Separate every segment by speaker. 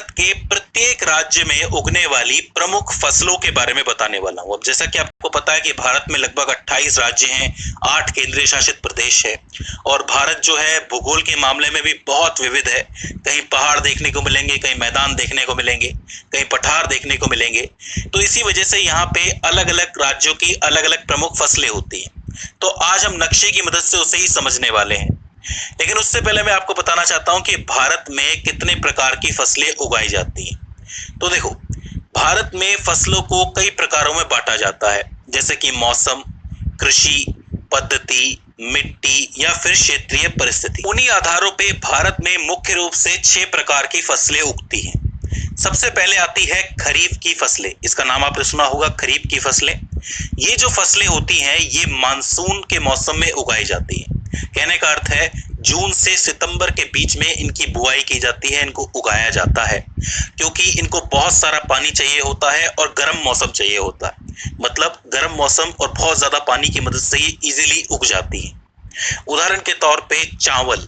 Speaker 1: भारत के प्रत्येक राज्य में उगने वाली प्रमुख फसलों के बारे में बताने वाला हूं। अब जैसा कि आपको पता है कि भारत में लगभग 28 राज्य हैं, 8 केंद्रीय शासित प्रदेश है और भारत जो है भूगोल के मामले में भी बहुत विविध है। कहीं पहाड़ देखने को मिलेंगे, कहीं मैदान देखने को मिलेंगे, कहीं पठार देखने को मिलेंगे। तो इसी वजह से यहाँ पे अलग अलग राज्यों की अलग अलग प्रमुख फसलें होती हैं। तो आज हम नक्शे की मदद से उसे ही समझने वाले हैं। लेकिन उससे पहले मैं आपको बताना चाहता हूं कि भारत में कितने प्रकार की फसलें उगाई जाती हैं। तो देखो, भारत में फसलों को कई प्रकारों में बांटा जाता है, जैसे कि मौसम, कृषि पद्धति, मिट्टी या फिर क्षेत्रीय परिस्थिति। उन्हीं आधारों पे भारत में मुख्य रूप से 6 प्रकार की फसलें उगती हैं। सबसे पहले आती है खरीफ की फसलें। इसका नाम आपने सुना होगा, खरीफ की फसलें। ये जो फसलें होती हैं ये मानसून के मौसम में उगाई जाती हैं। कहने का अर्थ है जून से सितंबर के बीच में इनकी बुआई की जाती है, इनको उगाया जाता है, क्योंकि इनको बहुत सारा पानी चाहिए होता है और गर्म मौसम चाहिए होता है। मतलब गर्म मौसम और बहुत ज्यादा पानी की मदद से ये इजीली उग जाती है। उदाहरण के तौर पे चावल,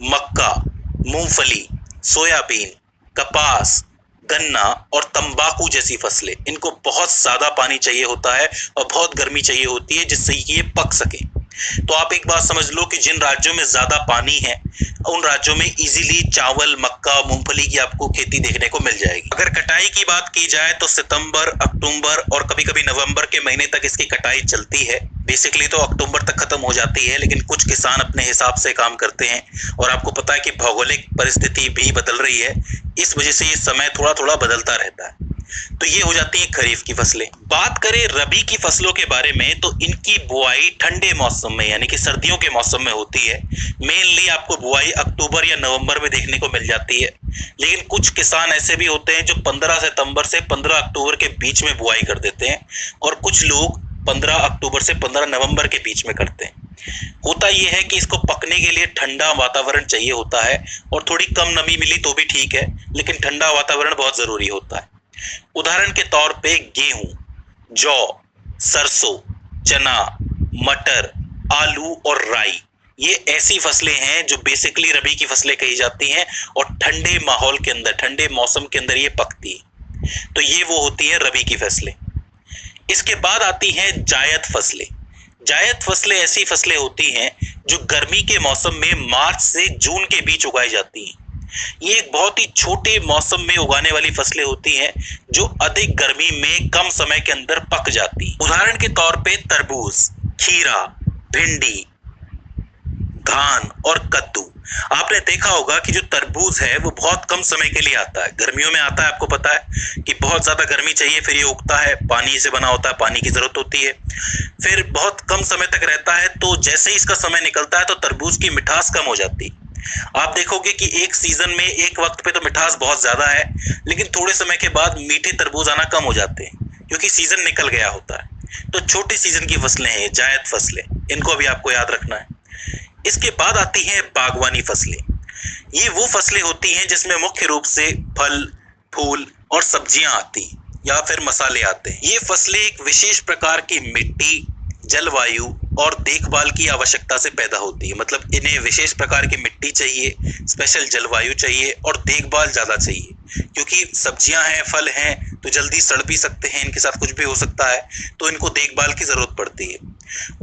Speaker 1: मक्का, मूंगफली, सोयाबीन, कपास, गन्ना और तंबाकू जैसी फसलें, इनको बहुत ज्यादा पानी चाहिए होता है और बहुत गर्मी चाहिए होती है जिससे ये पक सके। तो आप एक बात समझ लो कि जिन राज्यों में ज्यादा पानी है उन राज्यों में इजीली चावल, मक्का, मूंगफली की आपको खेती देखने को मिल जाएगी। अगर कटाई की बात की जाए तो सितंबर, अक्टूबर और कभी-कभी नवंबर के महीने तक इसकी कटाई चलती है। बेसिकली तो अक्टूबर तक खत्म हो जाती है, लेकिन कुछ किसान अपने हिसाब से काम करते हैं और आपको पता है कि भौगोलिक परिस्थिति भी बदल रही है, इस वजह से ये समय थोड़ा-थोड़ा बदलता रहता है। तो ये हो जाती है खरीफ की फसलें। बात करें रबी की फसलों के बारे में तो इनकी बुआई ठंडे मौसम में यानी कि सर्दियों के मौसम में होती है। मेनली आपको बुआई अक्टूबर या नवंबर में देखने को मिल जाती है, लेकिन कुछ किसान ऐसे भी होते हैं जो 15 सितंबर से 15 अक्टूबर के बीच में बुआई कर देते हैं और कुछ लोग 15 अक्टूबर से 15 नवंबर के बीच में करते हैं। होता यह है कि इसको पकने के लिए ठंडा वातावरण चाहिए होता है और थोड़ी कम नमी मिली तो भी ठीक है, लेकिन ठंडा वातावरण बहुत जरूरी होता है। उदाहरण के तौर पे गेहूं, जौ, सरसों, चना, मटर, आलू और राई, ये ऐसी फसलें हैं जो बेसिकली रबी की फसलें कही जाती हैं और ठंडे माहौल के अंदर, ठंडे मौसम के अंदर ये पकती है। तो ये वो होती है रबी की फसलें। इसके बाद आती हैं जायद फसलें। जायद फसलें ऐसी फसलें होती हैं जो गर्मी के मौसम में मार्च से जून के बीच उगाई जाती हैं। ये एक बहुत ही छोटे मौसम में उगाने वाली फसलें होती हैं जो अधिक गर्मी में कम समय के अंदर पक जाती हैं। उदाहरण के तौर पे तरबूज, खीरा, भिंडी, धान और कद्दू। आपने देखा होगा कि जो तरबूज है वो बहुत कम समय के लिए आता है, गर्मियों में आता है। आपको पता है कि बहुत ज्यादा गर्मी चाहिए फिर ये उगता है, पानी से बना होता है, पानी की जरूरत होती है, फिर बहुत कम समय तक रहता है। तो जैसे ही इसका समय निकलता है तो तरबूज की मिठास कम हो जाती है। आप देखोगे कि एक सीजन में एक वक्त पे तो मिठास बहुत ज्यादा है, लेकिन थोड़े समय के बाद मीठे तरबूज आना कम हो जाते हैं क्योंकि सीजन निकल गया होता है। तो छोटे सीजन की फसलें हैं जायद फसलें, इनको भी आपको याद रखना है। इसके बाद आती हैं बागवानी फसलें। ये वो फसलें होती हैं जिसमें मुख्य रूप से फल, फूल और सब्जियां आती हैं या फिर मसाले आते हैं। ये फसलें एक विशेष प्रकार की मिट्टी, जलवायु और देखभाल की आवश्यकता से पैदा होती है। मतलब इन्हें विशेष प्रकार की मिट्टी चाहिए, स्पेशल जलवायु चाहिए और देखभाल ज्यादा चाहिए, क्योंकि सब्जियां हैं, फल हैं तो जल्दी सड़ भी सकते हैं, इनके साथ कुछ भी हो सकता है, तो इनको देखभाल की जरूरत पड़ती है।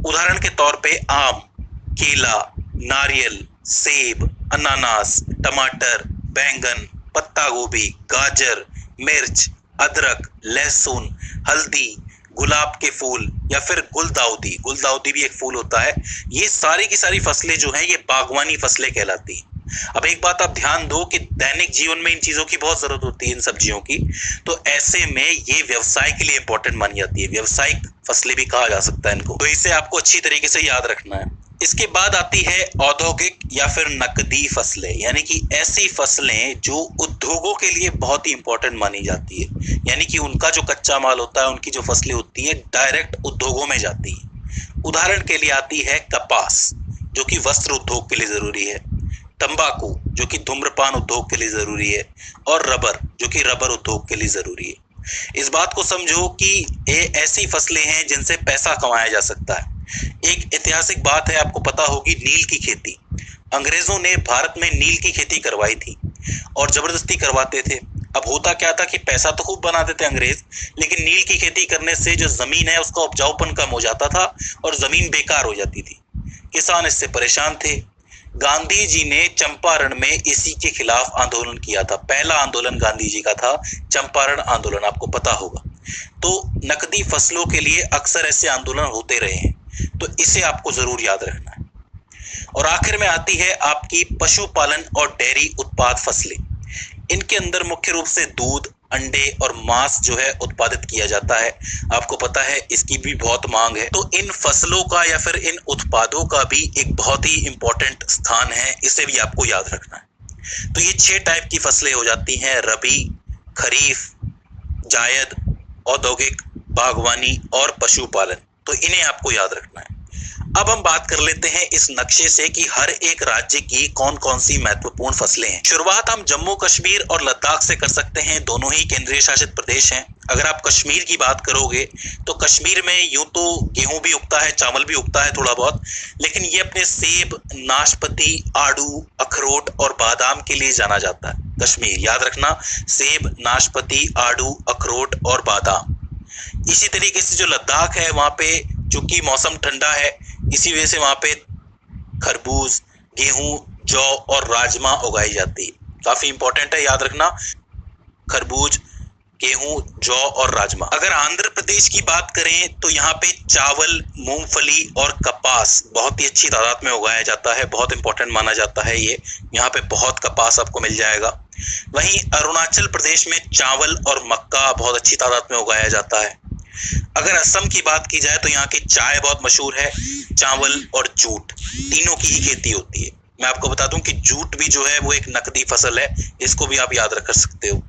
Speaker 1: उदाहरण के तौर पे आम, केला, नारियल, सेब, अनानास, टमाटर, बैंगन, पत्ता गोभी, गाजर, मिर्च, अदरक, लहसुन, हल्दी, गुलाब के फूल या फिर गुलदाउदी, गुलदाउदी भी एक फूल होता है। ये सारी की सारी फसलें जो हैं ये बागवानी फसलें कहलाती हैं। अब एक बात आप ध्यान दो कि दैनिक जीवन में इन चीजों की बहुत जरूरत होती है, इन सब्जियों की, तो ऐसे में ये व्यवसाय के लिए इंपॉर्टेंट मानी जाती है। व्यावसायिक फसलें भी कहा जा सकता है इनको, तो इसे आपको अच्छी तरीके से याद रखना है। इसके बाद आती है औद्योगिक या फिर नकदी फसलें, यानी कि ऐसी फसलें जो उद्योगों के लिए बहुत ही इंपॉर्टेंट मानी जाती है, यानी कि उनका जो कच्चा माल होता है, उनकी जो फसलें होती हैं डायरेक्ट उद्योगों में जाती है। उदाहरण के लिए आती है कपास, जो कि वस्त्र उद्योग के लिए जरूरी है, तंबाकू जो कि धूम्रपान उद्योग के लिए जरूरी है, और रबर जो कि रबर उद्योग के लिए जरूरी है। इस बात को समझो कि ये ऐसी फसलें हैं जिनसे पैसा कमाया जा सकता है। एक ऐतिहासिक बात है, आपको पता होगी, नील की खेती। अंग्रेजों ने भारत में नील की खेती करवाई थी और जबरदस्ती करवाते थे। अब होता क्या था कि पैसा तो खूब बनाते थे अंग्रेज, लेकिन नील की खेती करने से जो जमीन है उसका उपजाऊपन कम हो जाता था और जमीन बेकार हो जाती थी। किसान इससे परेशान थे। गांधी जी ने चंपारण में इसी के खिलाफ आंदोलन किया था। पहला आंदोलन गांधी जी का था चंपारण आंदोलन, आपको पता होगा। तो नकदी फसलों के लिए अक्सर ऐसे आंदोलन होते रहे हैं, तो इसे आपको जरूर याद रखना है। और आखिर में आती है आपकी पशुपालन और डेयरी उत्पाद फसलें। इनके अंदर मुख्य रूप से दूध, अंडे और मांस जो है उत्पादित किया जाता है। आपको पता है इसकी भी बहुत मांग है। तो इन फसलों का या फिर इन उत्पादों का भी एक बहुत ही इंपॉर्टेंट स्थान है, इसे भी आपको याद रखना है। तो ये 6 टाइप की फसलें हो जाती हैं, रबी, खरीफ, जायद, औद्योगिक, बागवानी और पशुपालन। तो इन्हें आपको याद रखना है। अब हम बात कर लेते हैं इस नक्शे से कि हर एक राज्य की कौन कौन सी महत्वपूर्ण फसलें हैं। शुरुआत हम जम्मू कश्मीर और लद्दाख से कर सकते हैं, दोनों ही केंद्रीय शासित प्रदेश हैं। अगर आप कश्मीर की बात करोगे तो कश्मीर में यूं तो गेहूं भी उगता है, चावल भी उगता है थोड़ा बहुत, लेकिन ये अपने सेब, नाशपाती, आड़ू, अखरोट और बादाम के लिए जाना जाता है। कश्मीर याद रखना, सेब, नाशपाती, आड़ू, अखरोट और बादाम। इसी तरीके से जो लद्दाख है वहां पे चूंकि मौसम ठंडा है, इसी वजह से वहां पे खरबूज, गेहूं, जौ और राजमा उगाई जाती है। काफी इंपॉर्टेंट है, याद रखना, खरबूज, गेहूं, जौ और राजमा। अगर आंध्र प्रदेश की बात करें तो यहाँ पे चावल, मूंगफली और कपास बहुत ही अच्छी तादाद में उगाया जाता है। बहुत इंपॉर्टेंट माना जाता है ये, यहाँ पे बहुत कपास आपको मिल जाएगा। वहीं अरुणाचल प्रदेश में चावल और मक्का बहुत अच्छी तादाद में उगाया जाता है। अगर असम की बात की जाए तो यहाँ की चाय बहुत मशहूर है। चावल और जूट तीनों की ही खेती होती है। मैं आपको बता दूं कि जूट भी जो है वो एक नकदी फसल है, इसको भी आप याद रख सकते हो।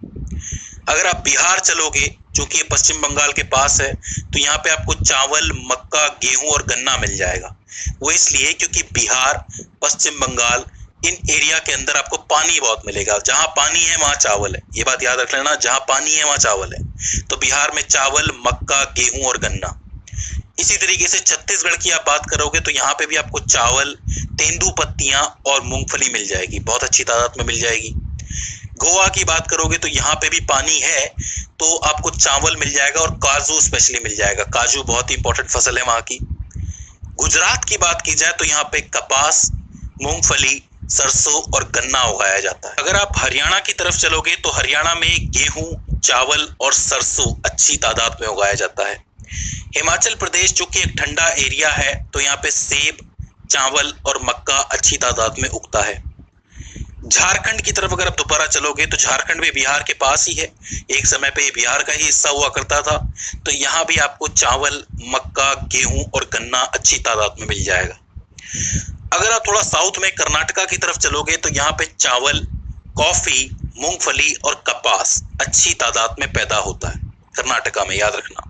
Speaker 1: अगर आप बिहार चलोगे, चूंकि ये पश्चिम बंगाल के पास है, तो यहाँ पे आपको चावल, मक्का, गेहूं और गन्ना मिल जाएगा। वो इसलिए क्योंकि बिहार, पश्चिम बंगाल, इन एरिया के अंदर आपको पानी बहुत मिलेगा। जहां पानी है वहां चावल है, ये बात याद रख लेना, जहां पानी है वहां चावल है। तो बिहार में चावल, मक्का, गेहूं और गन्ना। इसी तरीके से छत्तीसगढ़ की आप बात करोगे तो यहाँ पे भी आपको चावल, तेंदुपत्तियां और मूंगफली मिल जाएगी, बहुत अच्छी तादाद में मिल जाएगी। गोवा की बात करोगे तो यहाँ पे भी पानी है, तो आपको चावल मिल जाएगा और काजू स्पेशली मिल जाएगा। काजू बहुत ही इंपॉर्टेंट फसल है वहां की। गुजरात की बात की जाए तो यहाँ पे कपास, मूंगफली, सरसों और गन्ना उगाया जाता है। अगर आप हरियाणा की तरफ चलोगे तो हरियाणा में गेहूं, चावल और सरसों अच्छी तादाद में उगाया जाता है। हिमाचल प्रदेश जो कि एक ठंडा एरिया है, तो यहाँ पे सेब, चावल और मक्का अच्छी तादाद में उगता है। झारखंड की तरफ अगर आप दोबारा चलोगे तो झारखंड भी बिहार के पास ही है, एक समय पे बिहार का ही हिस्सा हुआ करता था। तो यहाँ भी आपको चावल, मक्का, गेहूं और गन्ना अच्छी तादाद में मिल जाएगा। अगर आप थोड़ा साउथ में कर्नाटका की तरफ चलोगे तो यहाँ पे चावल, कॉफी, मूंगफली और कपास अच्छी तादाद में पैदा होता है कर्नाटका में, याद रखना।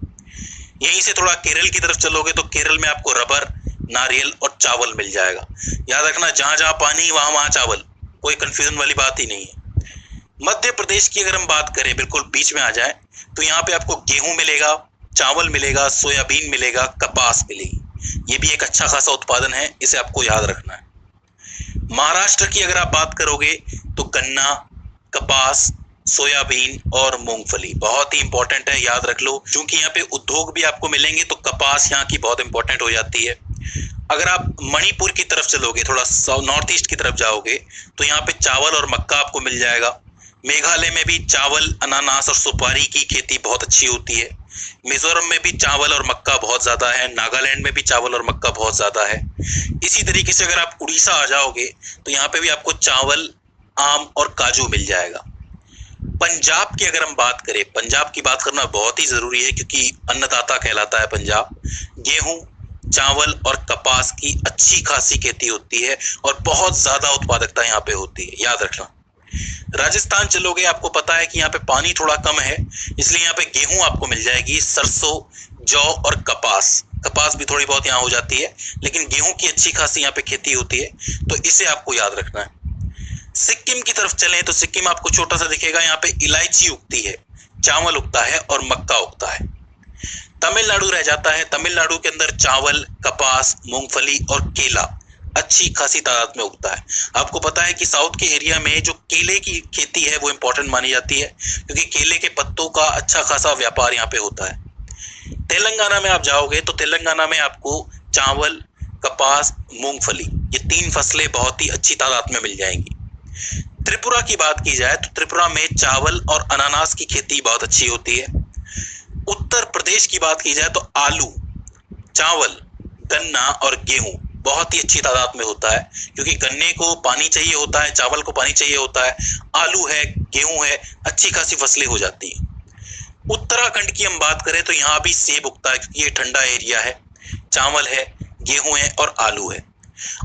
Speaker 1: यहीं से थोड़ा केरल की तरफ चलोगे तो केरल में आपको रबर, नारियल और चावल मिल जाएगा। याद रखना, जहां जहां पानी वहां वहां चावल, कोई कंफ्यूजन वाली बात ही नहीं है। मध्य प्रदेश की अगर हम बात करें, बिल्कुल बीच में आ जाए, तो यहाँ पे आपको गेहूं मिलेगा, चावल मिलेगा, सोयाबीन मिलेगा, कपास मिलेगी। ये भी एक अच्छा खासा उत्पादन है, इसे आपको याद रखना है। महाराष्ट्र की अगर आप बात करोगे तो गन्ना, कपास, सोयाबीन और मूंगफली बहुत ही इंपॉर्टेंट है, याद रख लो। क्योंकि यहाँ पे उद्योग भी आपको मिलेंगे तो कपास यहाँ की बहुत इंपॉर्टेंट हो जाती है। अगर आप मणिपुर की तरफ चलोगे, थोड़ा नॉर्थ ईस्ट की तरफ जाओगे, तो यहाँ पे चावल और मक्का आपको मिल जाएगा। मेघालय में भी चावल, अनानास और सुपारी की खेती बहुत अच्छी होती है। मिजोरम में भी चावल और मक्का बहुत ज्यादा है। नागालैंड में भी चावल और मक्का बहुत ज्यादा है। इसी तरीके से अगर आप उड़ीसा आ जाओगे तो यहाँ पे भी आपको चावल, आम और काजू मिल जाएगा। पंजाब की अगर हम बात करें, पंजाब की बात करना बहुत ही जरूरी है क्योंकि अन्नदाता कहलाता है पंजाब। गेहूं, चावल और कपास की अच्छी खासी खेती होती है और बहुत ज्यादा उत्पादकता यहाँ पे होती है, याद रखना। राजस्थान चलोगे, आपको पता है कि यहाँ पे पानी थोड़ा कम है, इसलिए यहाँ पे गेहूं आपको मिल जाएगी, सरसों, जौ और कपास। कपास भी थोड़ी बहुत यहाँ हो जाती है, लेकिन गेहूं की अच्छी खासी यहाँ पे खेती होती है, तो इसे आपको याद रखना है। सिक्किम की तरफ चलें तो सिक्किम आपको छोटा सा दिखेगा, यहाँ पे इलायची उगती है, चावल उगता है और मक्का उगता है। तमिलनाडु रह जाता है। तमिलनाडु के अंदर चावल, कपास, मूंगफली और केला अच्छी खासी तादाद में उगता है। आपको पता है कि साउथ के एरिया में जो केले की खेती है वो इंपॉर्टेंट मानी जाती है, क्योंकि केले के पत्तों का अच्छा खासा व्यापार यहाँ पे होता है। तेलंगाना में आप जाओगे तो तेलंगाना में आपको चावल, कपास, मूंगफली, ये 3 फसलें बहुत ही अच्छी तादाद में मिल जाएंगी। त्रिपुरा की बात की जाए तो त्रिपुरा में चावल और अनानास की खेती बहुत अच्छी होती है। उत्तर प्रदेश की बात की जाए तो आलू, चावल, गन्ना और गेहूं बहुत ही अच्छी तादाद में होता है, क्योंकि गन्ने को पानी चाहिए होता है, चावल को पानी चाहिए होता है, आलू है, गेहूं है, अच्छी खासी फसलें हो जाती हैं। उत्तराखंड की हम बात करें तो यहाँ भी सेब उगता है, क्योंकि ये ठंडा एरिया है। चावल है, गेहूं है और आलू है।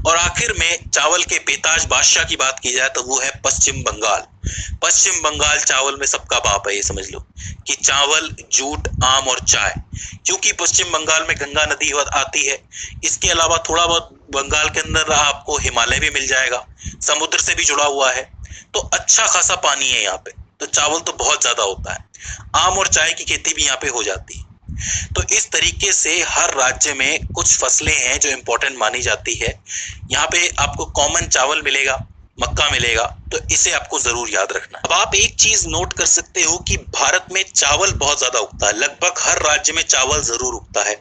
Speaker 1: और आखिर में चावल के बेताज बादशाह की बात की जाए तो वो है पश्चिम बंगाल। पश्चिम बंगाल चावल में सबका बाप है, ये समझ लो कि चावल, जूट, आम और चाय, क्योंकि पश्चिम बंगाल में गंगा नदी आती है। इसके अलावा थोड़ा बहुत बंगाल के अंदर आपको हिमालय भी मिल जाएगा, समुद्र से भी जुड़ा हुआ है, तो अच्छा खासा पानी है यहाँ पे, तो चावल तो बहुत ज्यादा होता है। आम और चाय की खेती भी यहाँ पे हो जाती है। तो इस तरीके से हर राज्य में कुछ फसलें हैं जो इंपॉर्टेंट मानी जाती है। यहाँ पे आपको कॉमन चावल मिलेगा, मक्का मिलेगा, तो इसे आपको जरूर याद रखना। अब आप एक चीज नोट कर सकते हो कि भारत में चावल बहुत ज्यादा उगता है, लगभग हर राज्य में चावल जरूर उगता है।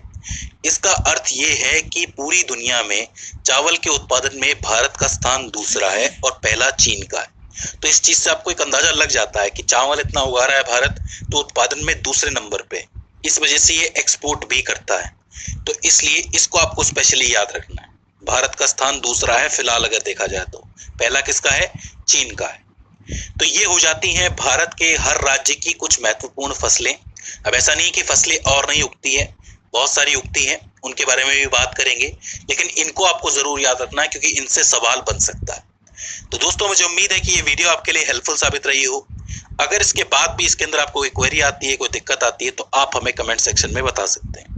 Speaker 1: इसका अर्थ ये है कि पूरी दुनिया में चावल के उत्पादन में भारत का स्थान दूसरा है और पहला चीन का है। तो इस चीज से आपको एक अंदाजा लग जाता है कि चावल इतना उगा रहा है भारत, तो उत्पादन में दूसरे नंबर पे, इस वजह से ये एक्सपोर्ट भी करता है। तो इसलिए इसको आपको स्पेशली याद रखना है। भारत का स्थान दूसरा है फिलहाल अगर देखा जाए तो, पहला किसका है? चीन का है। तो ये हो जाती हैं भारत के हर राज्य की कुछ महत्वपूर्ण फसलें। अब ऐसा नहीं कि फसलें और नहीं उगती है, बहुत सारी उगती हैं, उनके बारे में भी बात करेंगे, लेकिन इनको आपको जरूर याद रखना है क्योंकि इनसे सवाल बन सकता है। तो दोस्तों, मुझे उम्मीद है कि ये वीडियो आपके लिए हेल्पफुल साबित रही हो। अगर इसके बाद भी इसके अंदर आपको कोई क्वेरी आती है, कोई दिक्कत आती है, तो आप हमें कमेंट सेक्शन में बता सकते हैं।